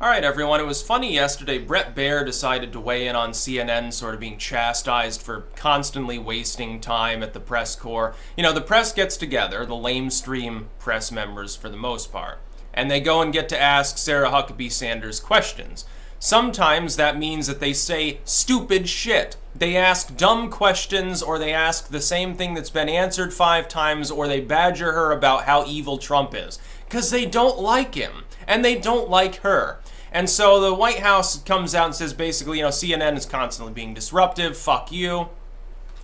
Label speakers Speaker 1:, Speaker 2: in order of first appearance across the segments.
Speaker 1: All right, everyone. It was funny yesterday. Bret Baier decided to weigh in on CNN, sort of being chastised for constantly wasting time at the press corps. You know, the press gets together, the lamestream press members for the most part, and they go and get to ask Sarah Huckabee Sanders questions. Sometimes that means that they say stupid shit. They ask dumb questions, or they ask the same thing that's been answered 5 times, or they badger her about how evil Trump is. Because they don't like him, and they don't like her. And so the White House comes out and says basically, CNN is constantly being disruptive, fuck you.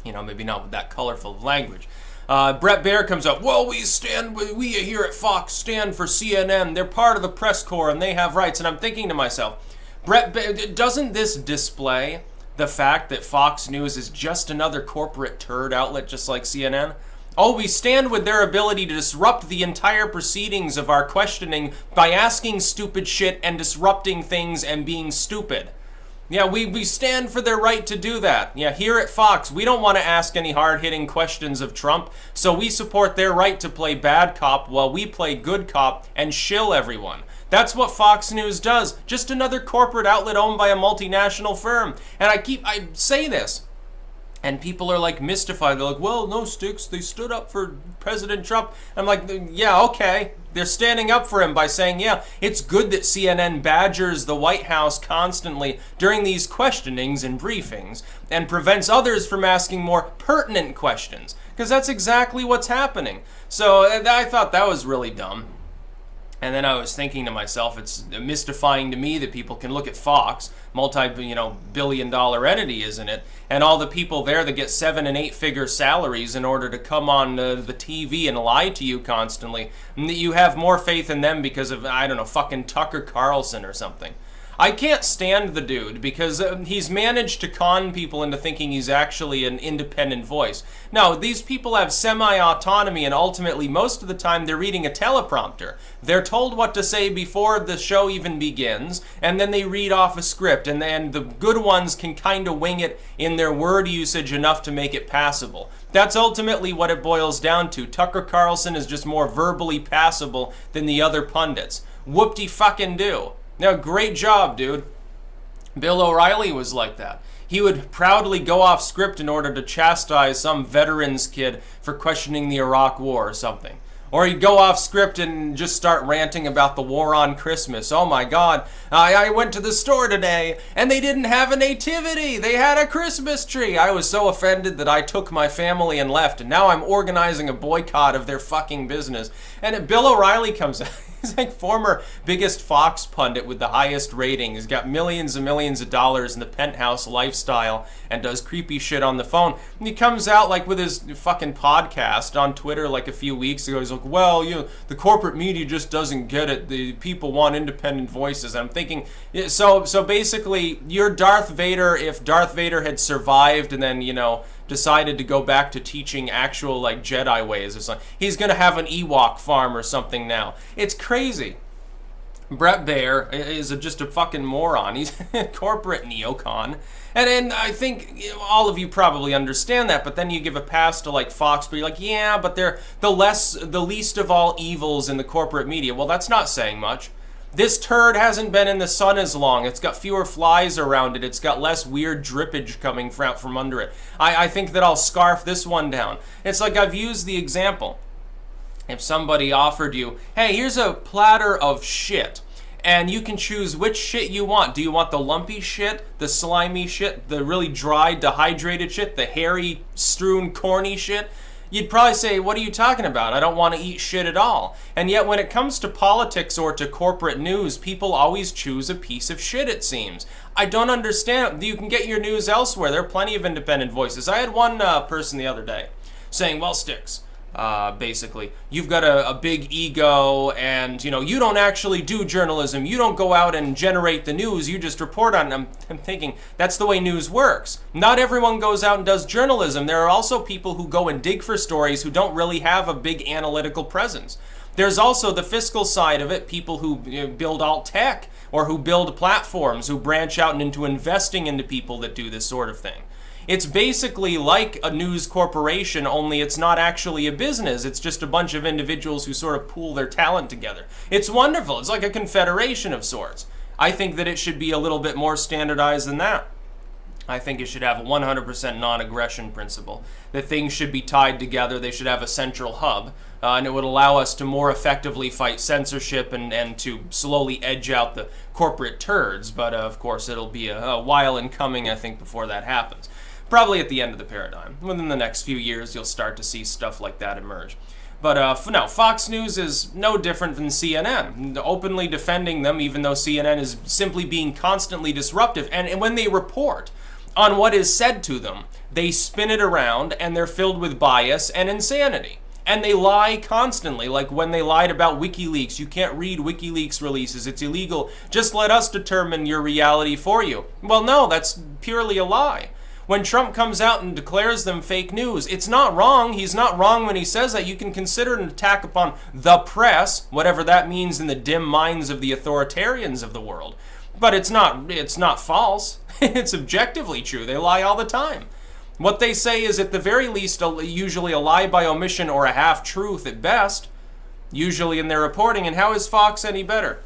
Speaker 1: Maybe not with that colorful language. Bret Baier comes up, well, we here at Fox stand for CNN. They're part of the press corps and they have rights. And I'm thinking to myself, Bret Baier, doesn't this display the fact that Fox News is just another corporate turd outlet just like CNN? Oh, we stand with their ability to disrupt the entire proceedings of our questioning by asking stupid shit and disrupting things and being stupid. Yeah, we stand for their right to do that. Yeah, here at Fox, we don't want to ask any hard-hitting questions of Trump, so we support their right to play bad cop while we play good cop and shill everyone. That's what Fox News does. Just another corporate outlet owned by a multinational firm. And I say this, and people are like mystified. They're like, well, no, Sticks, they stood up for President Trump. I'm like, yeah, okay. They're standing up for him by saying, yeah, it's good that CNN badgers the White House constantly during these questionings and briefings and prevents others from asking more pertinent questions. Because that's exactly what's happening. So I thought that was really dumb. And then I was thinking to myself, it's mystifying to me that people can look at Fox, multi-billion-dollar entity, isn't it? And all the people there that get 7- and 8-figure salaries in order to come on the TV and lie to you constantly, and that you have more faith in them because of, fucking Tucker Carlson or something. I can't stand the dude because he's managed to con people into thinking he's actually an independent voice. No, these people have semi-autonomy, and ultimately, most of the time, they're reading a teleprompter. They're told what to say before the show even begins, and then they read off a script, and then the good ones can kind of wing it in their word usage enough to make it passable. That's ultimately what it boils down to. Tucker Carlson is just more verbally passable than the other pundits. Whoop-de-fucking-do. Now, great job, dude. Bill O'Reilly was like that. He would proudly go off script in order to chastise some veterans kid for questioning the Iraq War or something. Or he'd go off script and just start ranting about the war on Christmas. Oh my God, I went to the store today and they didn't have a nativity. They had a Christmas tree. I was so offended that I took my family and left, and now I'm organizing a boycott of their fucking business. And Bill O'Reilly comes out. He's like former biggest Fox pundit with the highest rating. He's got millions and millions of dollars in the penthouse lifestyle and does creepy shit on the phone. And he comes out like with his fucking podcast on Twitter like a few weeks ago. He's like, well, the corporate media just doesn't get it. The people want independent voices. And I'm thinking, so basically, you're Darth Vader if Darth Vader had survived and then, decided to go back to teaching actual Jedi ways or something. He's gonna have an Ewok farm or something now. It's crazy. Bret Baier is just a fucking moron. He's a corporate neocon. And I think all of you probably understand that, but then you give a pass to Fox, but you're like, yeah, but they're the least of all evils in the corporate media. Well, that's not saying much. This turd hasn't been in the sun as long. It's got fewer flies around it. It's got less weird drippage coming out from under it. I think that I'll scarf this one down. It's like I've used the example. If somebody offered you, hey, here's a platter of shit, and you can choose which shit you want. Do you want the lumpy shit, the slimy shit, the really dry, dehydrated shit, the hairy, strewn, corny shit? You'd probably say, what are you talking about? I don't want to eat shit at all. And yet when it comes to politics or to corporate news, people always choose a piece of shit, it seems. I don't understand. You can get your news elsewhere. There are plenty of independent voices. I had one person the other day saying, well, Sticks, basically, you've got a big ego and, you don't actually do journalism. You don't go out and generate the news. You just report on it. I'm thinking, that's the way news works. Not everyone goes out and does journalism. There are also people who go and dig for stories who don't really have a big analytical presence. There's also the fiscal side of it, people who build alt tech or who build platforms, who branch out and into investing into people that do this sort of thing. It's basically like a news corporation, only it's not actually a business. It's just a bunch of individuals who sort of pool their talent together. It's wonderful. It's like a confederation of sorts. I think that it should be a little bit more standardized than that. I think it should have a 100% non-aggression principle, that things should be tied together, they should have a central hub, and it would allow us to more effectively fight censorship and to slowly edge out the corporate turds, but of course it'll be a while in coming, I think, before that happens. Probably at the end of the paradigm. Within the next few years, you'll start to see stuff like that emerge. But no, Fox News is no different than CNN, openly defending them, even though CNN is simply being constantly disruptive. And when they report on what is said to them, they spin it around and they're filled with bias and insanity. And they lie constantly, like when they lied about WikiLeaks. You can't read WikiLeaks releases, it's illegal. Just let us determine your reality for you. Well, no, that's purely a lie. When Trump comes out and declares them fake news, it's not wrong. He's not wrong when he says that. You can consider an attack upon the press, whatever that means in the dim minds of the authoritarians of the world. But it's not false. It's objectively true. They lie all the time. What they say is at the very least usually a lie by omission or a half-truth at best, usually in their reporting. And how is Fox any better?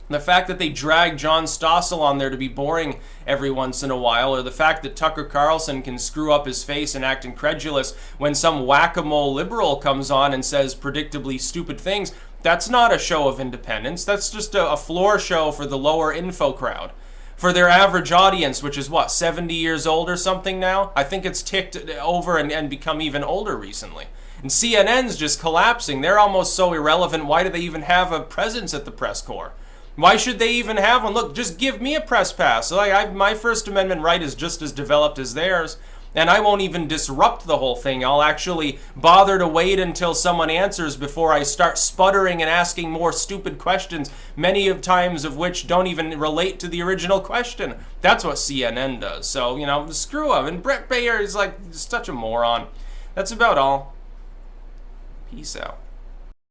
Speaker 1: The fact that they drag John Stossel on there to be boring every once in a while, or the fact that Tucker Carlson can screw up his face and act incredulous when some whack-a-mole liberal comes on and says predictably stupid things, that's not a show of independence. That's just a floor show for the lower info crowd. For their average audience, which is what, 70 years old or something now? I think it's ticked over and become even older recently. And CNN's just collapsing. They're almost so irrelevant. Why do they even have a presence at the press corps? Why should they even have one? Look, just give me a press pass. Like my First Amendment right is just as developed as theirs, and I won't even disrupt the whole thing. I'll actually bother to wait until someone answers before I start sputtering and asking more stupid questions, many of times of which don't even relate to the original question. That's what CNN does. So, screw up. And Bret Baier is like such a moron. That's about all. Peace out.